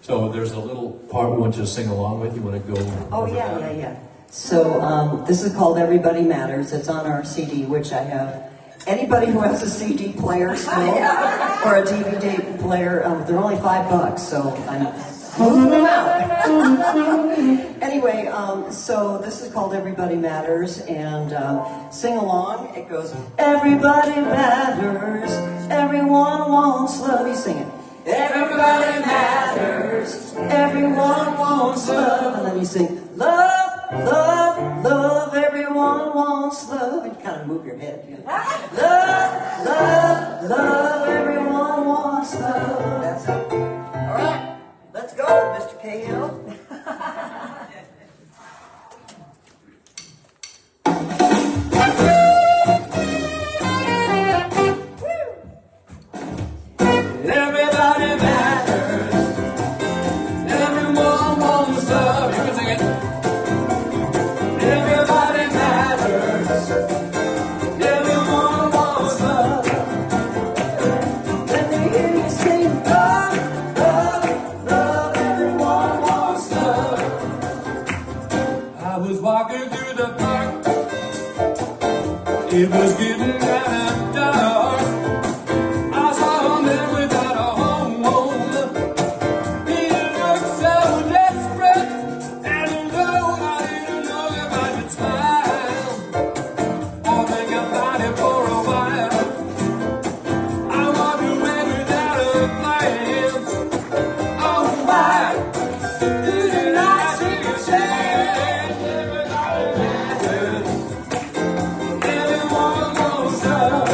So there's a little part we want you to sing along with. You want to go? Oh, yeah. So this is called Everybody Matters. It's on our CD, which I have. Anybody who has a CD player still, or a DVD player, they're only $5, so I'm moving them out. Anyway, so this is called Everybody Matters, and sing along. It goes, everybody matters, everyone wants love. You sing it. Everybody matters, everyone wants love. And then you sing, love, love, love, everyone wants love. And you kind of move your head. You know? Love, love, love, everyone wants love. That's it. All right, let's go, Mr. Cahill. Everybody matters. Everyone wants love. You can sing it. Everybody matters. Everyone wants love. Let me hear you sing love, love, love. Everyone wants love. I was walking through the park. It was getting kind of dark. I saw a man without a home. He looked so desperate, and although I didn't know if I could smile or think about it for a while, I walked away without a glance. Oh my, didn't I see you say everybody matters, everyone wants love.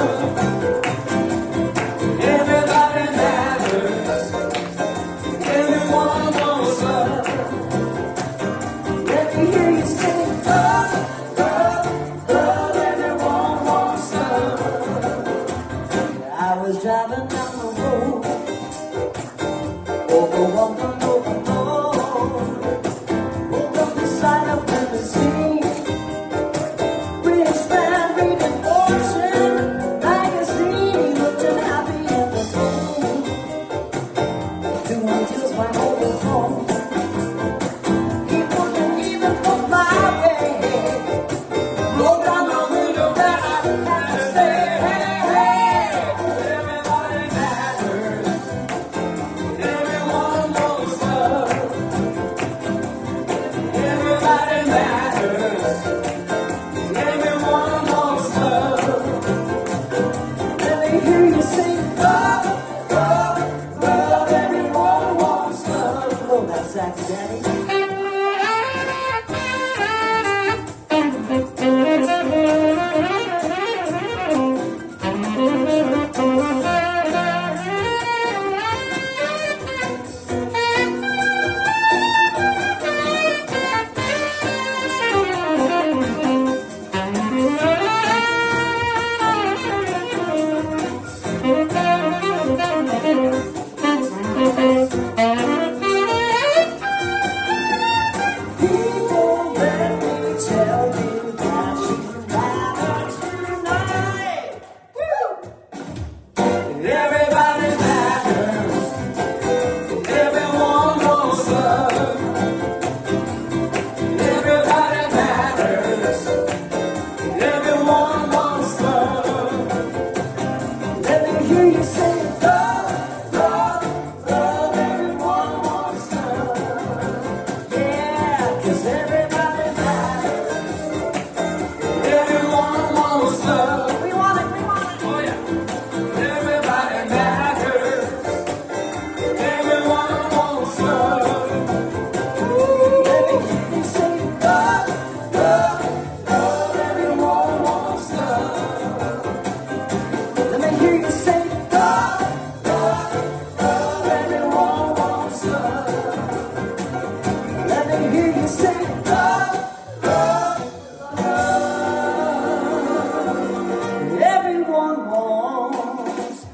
Everyone wants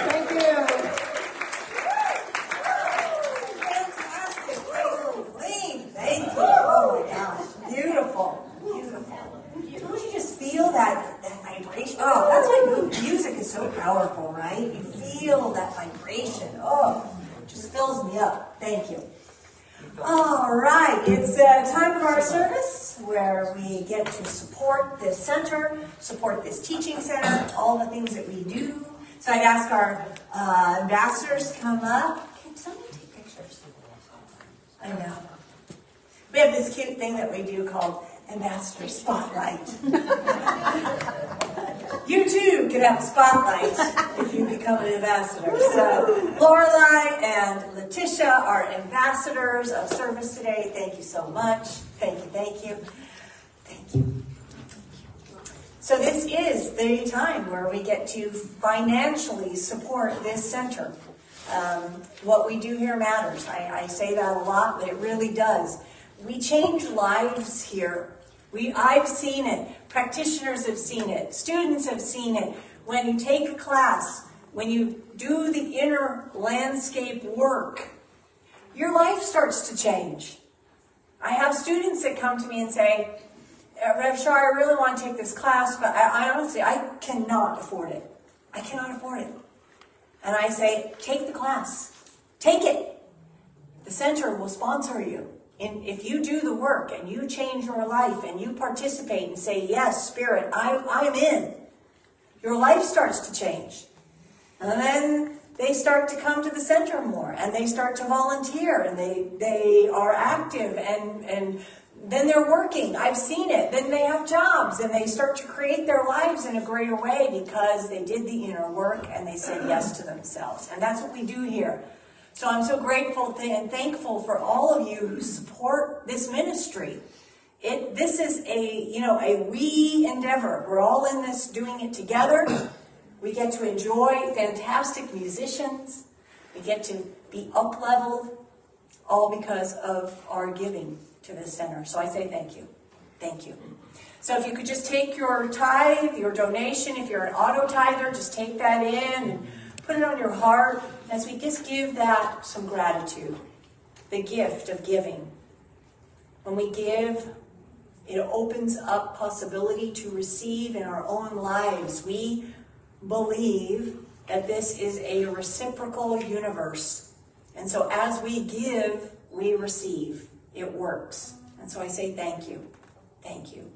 Thank you. Fantastic. Charlene, thank you. Oh my gosh. Beautiful. Beautiful. Don't you just feel that vibration? Oh, that's why music is so powerful, right? You feel that vibration. Oh, it just fills me up. Thank you. All right, it's time for our service where we get to support this center, support this teaching center, all the things that we do. So I'd ask our ambassadors to come up. Can somebody take pictures? I know. We have this cute thing that we do called Ambassador Spotlight. You too can have a spotlight if you become an ambassador. So Lorelai and Letitia are ambassadors of service today. Thank you so much. Thank you, thank you. Thank you. So this is the time where we get to financially support this center. What we do here matters. I say that a lot, but it really does. We change lives here. I've seen it. Practitioners have seen it. Students have seen it. When you take a class, when you do the inner landscape work, your life starts to change. I have students that come to me and say, Rev Char, I really want to take this class, but I honestly, I cannot afford it. I cannot afford it. And I say, take the class. Take it. The center will sponsor you. And if you do the work and you change your life and you participate and say, yes, Spirit, I'm in, your life starts to change. And then they start to come to the center more and they start to volunteer and they are active and then they're working. I've seen it. Then they have jobs and they start to create their lives in a greater way because they did the inner work and they said yes to themselves. And that's what we do here. So I'm so grateful and thankful for all of you who support this ministry. This is a we endeavor. We're all in this doing it together. We get to enjoy fantastic musicians. We get to be up-leveled, all because of our giving to this center. So I say thank you. Thank you. So if you could just take your tithe, your donation, if you're an auto tither, just take that in and put it on your heart as we just give that some gratitude, the gift of giving. When we give, it opens up possibility to receive in our own lives. We believe that this is a reciprocal universe. And so as we give, we receive. It works. And so I say thank you. Thank you.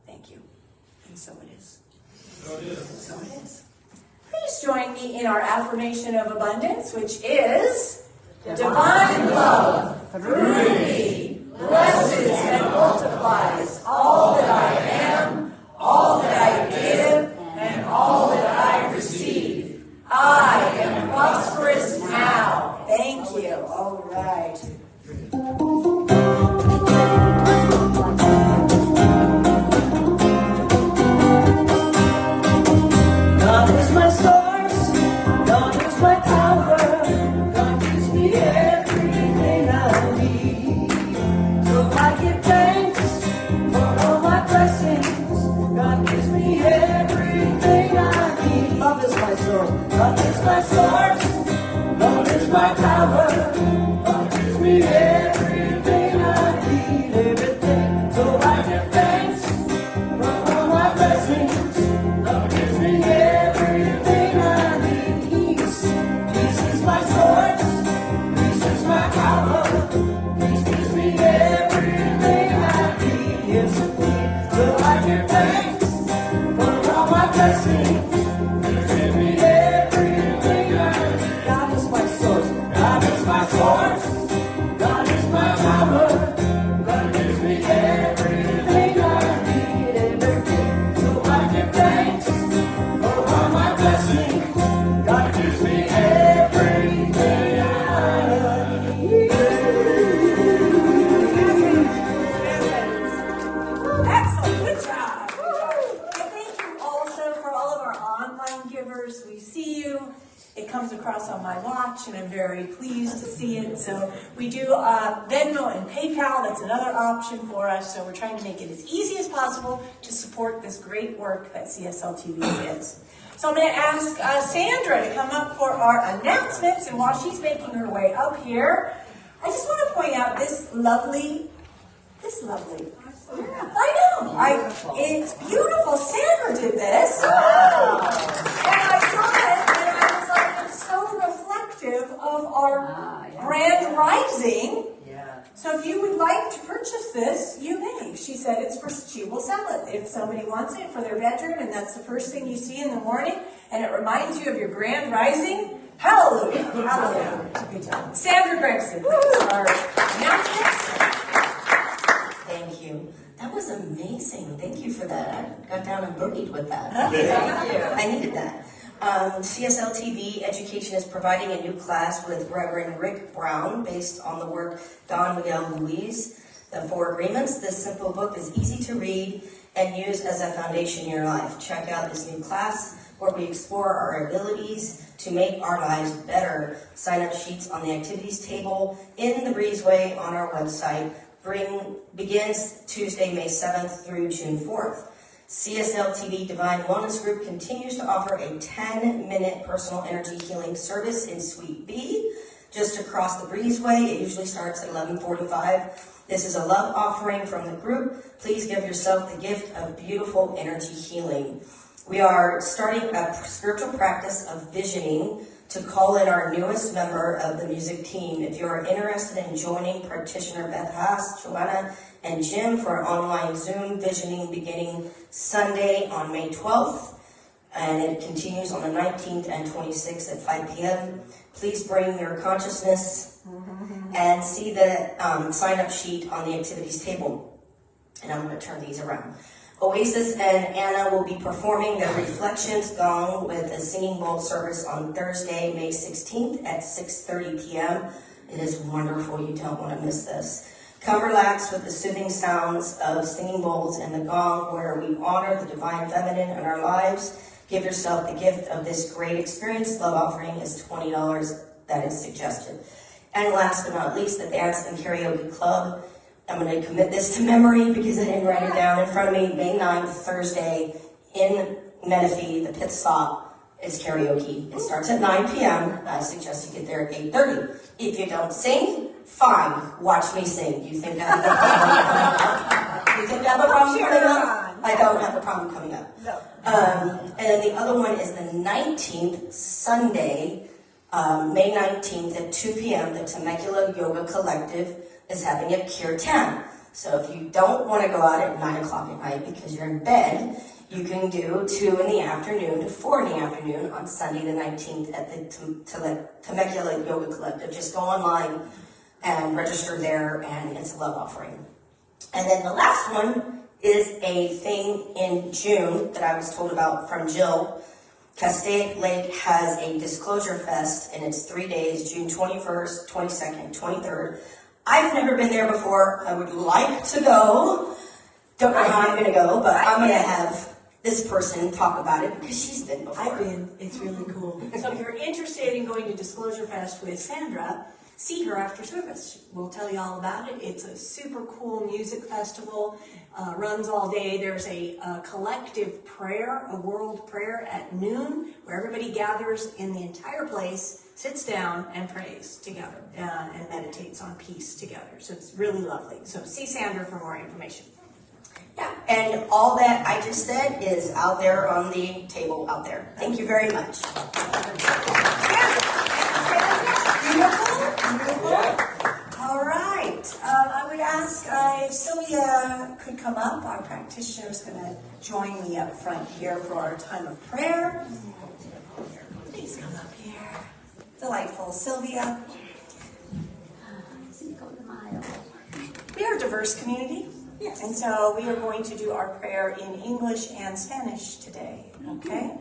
Thank you. And so it is. So it is. So it is. Please join me in our affirmation of abundance, which is divine love through me blesses and multiplies all that I am, all that I give, and all that I receive. I am prosperous now. Thank you. All right. God is my source, God is my power, God gives me everything I need. So I give thanks for all my blessings, God gives me everything I need. Love is my source, love is my source, love is my power, God gives me everything I need, everything. So I give thanks for all my blessings, love gives me everything I need. Peace is my source, peace is my power, peace gives me everything I need. Yes, indeed. So I give thanks for all my blessings, give me everything I need. God is my source, God is my source, God is my power, God gives me everything I need. comes across on my watch, and I'm very pleased to see it. So we do Venmo and PayPal. That's another option for us. So we're trying to make it as easy as possible to support this great work that CSL TV is. So I'm going to ask Sandra to come up for our announcements, and while she's making her way up here, I just want to point out this lovely. I know. It's beautiful. Sandra did this. And I saw it, and I was like, it's so reflective of our brand rising. So if you would like to purchase this, you may. She said she will sell it if somebody wants it for their bedroom, and that's the first thing you see in the morning, and it reminds you of your grand rising. Hallelujah. Hallelujah. Good job. Sandra Gregson, our announcements. Thank you. That was amazing. Thank you for that. I got down and boogied with that. I needed that. CSL TV Education is providing a new class with Reverend Rick Brown based on the work Don Miguel Luis, The Four Agreements. This simple book is easy to read and use as a foundation in your life. Check out this new class where we explore our abilities to make our lives better. Sign-up sheets on the activities table in the breezeway on our website. Begins Tuesday, May 7th through June 4th. CSL TV Divine Wellness Group continues to offer a 10-minute personal energy healing service in Suite B, just across the breezeway. It usually starts at 11:45. This is a love offering from the group. Please give yourself the gift of beautiful energy healing. We are starting a spiritual practice of visioning to call in our newest member of the music team. If you are interested in joining practitioner Beth Haas, Joanna, and Jim for an online Zoom visioning beginning Sunday on May 12th, and it continues on the 19th and 26th at 5 p.m. Please bring your consciousness and see the sign-up sheet on the activities table. And I'm going to turn these around. Oasis and Anna will be performing their Reflections Gong with a singing bowl service on Thursday, May 16th at 6:30 p.m. It is wonderful. You don't want to miss this. Come relax with the soothing sounds of singing bowls and the gong, where we honor the divine feminine in our lives. Give yourself the gift of this great experience. Love offering is $20 that is suggested. And last but not least, the Dance and Karaoke Club. I'm going to commit this to memory because I didn't write it down in front of me. May 9th, Thursday, in Menifee, the pit stop is karaoke. It starts at 9 p.m. I suggest you get there at 8:30. If you don't sing, fine. Watch me sing. You think I have a problem coming up? You think I have a problem coming up? I don't have a problem coming up. No. And then the other one is the 19th, Sunday, May 19th at 2 p.m. The Temecula Yoga Collective is having a kirtan. So if you don't want to go out at 9 o'clock at night because you're in bed, you can do 2 in the afternoon to 4 in the afternoon on Sunday the 19th at the Temecula Yoga Collective. Just go online and register there, and it's a love offering. And then the last one is a thing in June that I was told about from Jill. Castaic Lake has a Disclosure Fest, and it's 3 days, June 21st, 22nd, 23rd. I've never been there before. I would like to go. Don't know how I'm going to go, but I'm going to have this person talk about it because she's been before. I've been. It's really cool. So if you're interested in going to Disclosure Fest with Sandra, see her after service. We'll tell you all about it. It's a super cool music festival. Runs all day. There's a collective prayer, a world prayer at noon, where everybody gathers in the entire place, sits down and prays together and meditates on peace together. So it's really lovely. So see Sandra for more information. Yeah, and all that I just said is out there on the table out there. Thank you very much. Beautiful. All right. I would ask if Sylvia could come up. Our practitioner is going to join me up front here for our time of prayer. Please come up here. Delightful. Sylvia. We are a diverse community. Yes. And so we are going to do our prayer in English and Spanish today. Okay?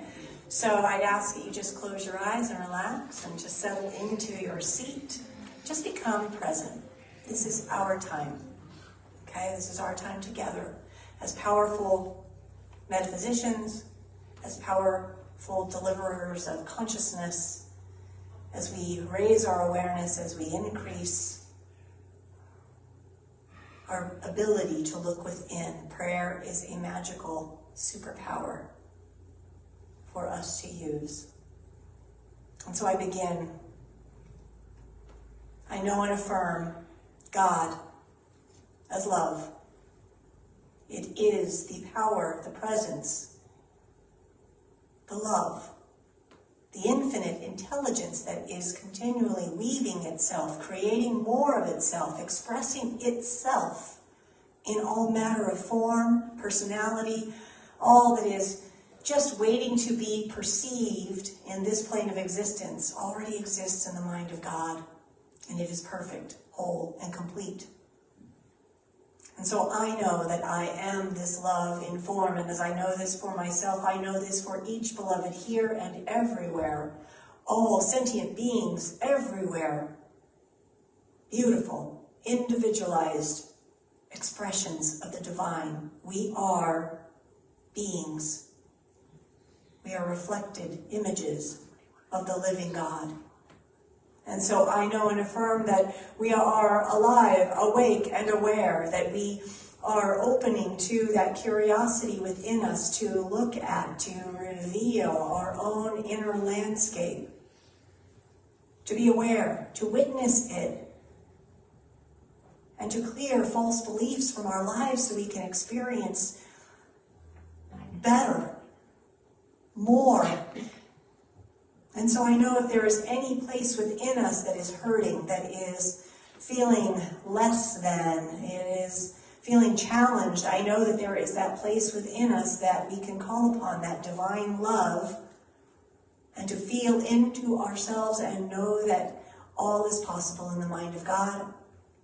So I'd ask that you just close your eyes and relax and just settle into your seat. Just become present. This is our time. Okay? This is our time together as powerful metaphysicians, as powerful deliverers of consciousness, as we raise our awareness, as we increase our ability to look within, prayer is a magical superpower for us to use. And so I begin. I know and affirm God as love. It is the power, the presence, the love, the infinite intelligence that is continually weaving itself, creating more of itself, expressing itself in all manner of form, personality, all that is just waiting to be perceived in this plane of existence already exists in the mind of God, and it is perfect, whole, and complete. And so I know that I am this love in form, and as I know this for myself, I know this for each beloved here and everywhere, all sentient beings everywhere. Beautiful, individualized expressions of the divine. We are beings. We are reflected images of the living God. And so I know and affirm that we are alive, awake, and aware, that we are opening to that curiosity within us to look at, to reveal our own inner landscape, to be aware, to witness it, and to clear false beliefs from our lives so we can experience better, more. And so I know if there is any place within us that is hurting, that is feeling less than, it is feeling challenged, I know that there is that place within us that we can call upon that divine love and to feel into ourselves and know that all is possible in the mind of God,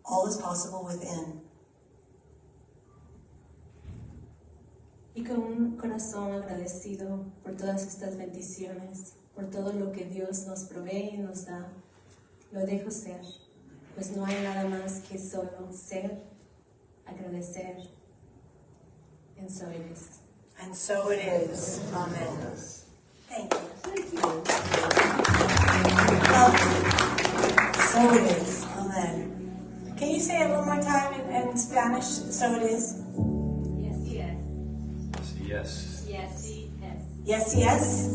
all is possible within. Y con un corazón agradecido por todas estas bendiciones, por todo lo que Dios nos provee y nos da, lo dejo ser, pues no hay nada más que solo ser, agradecer, and so it is. And so it is. Amen. Thank you. Thank you. So it is. Amen. Can you say it one more time in Spanish? So it is. Yes, yes. Yes. Yes, yes. Yes, yes.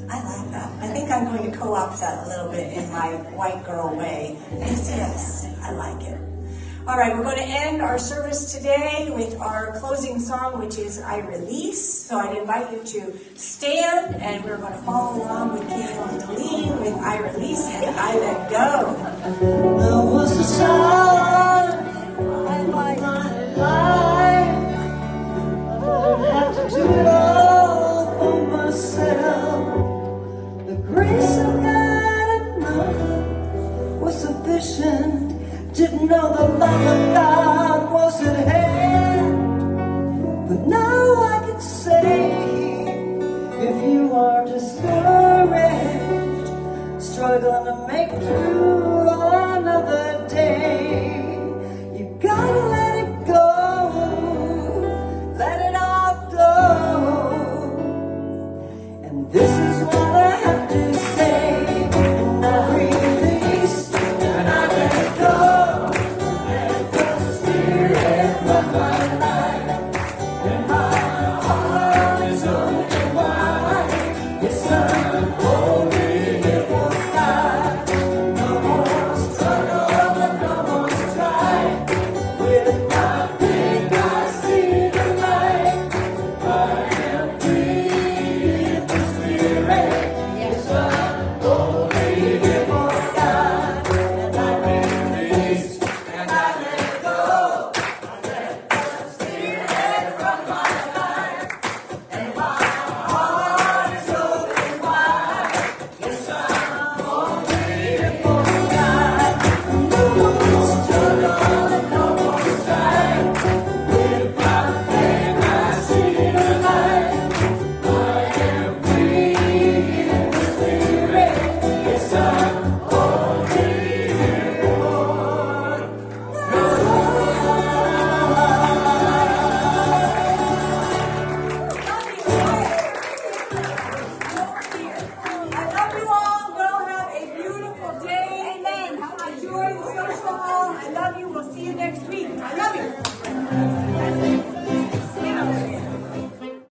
I like that. I think I'm going to co-opt that a little bit in my white girl way. Yes, yes. I like it. All right, we're going to end our service today with our closing song, which is I Release. So I'd invite you to stand, and we're going to follow along with Gail and Darlene with I Release and I Let Go. There was a time in my life I had to do it all for myself. The grace of God alone was sufficient. Didn't know the love of God was at hand. But now I can say, if you are discouraged, struggling to make through another day, you gotta let it go, let it all go. And this is what I have to say, and I release, and I let go. No enjoy the social hall. I love you. We'll see you next week. I love you.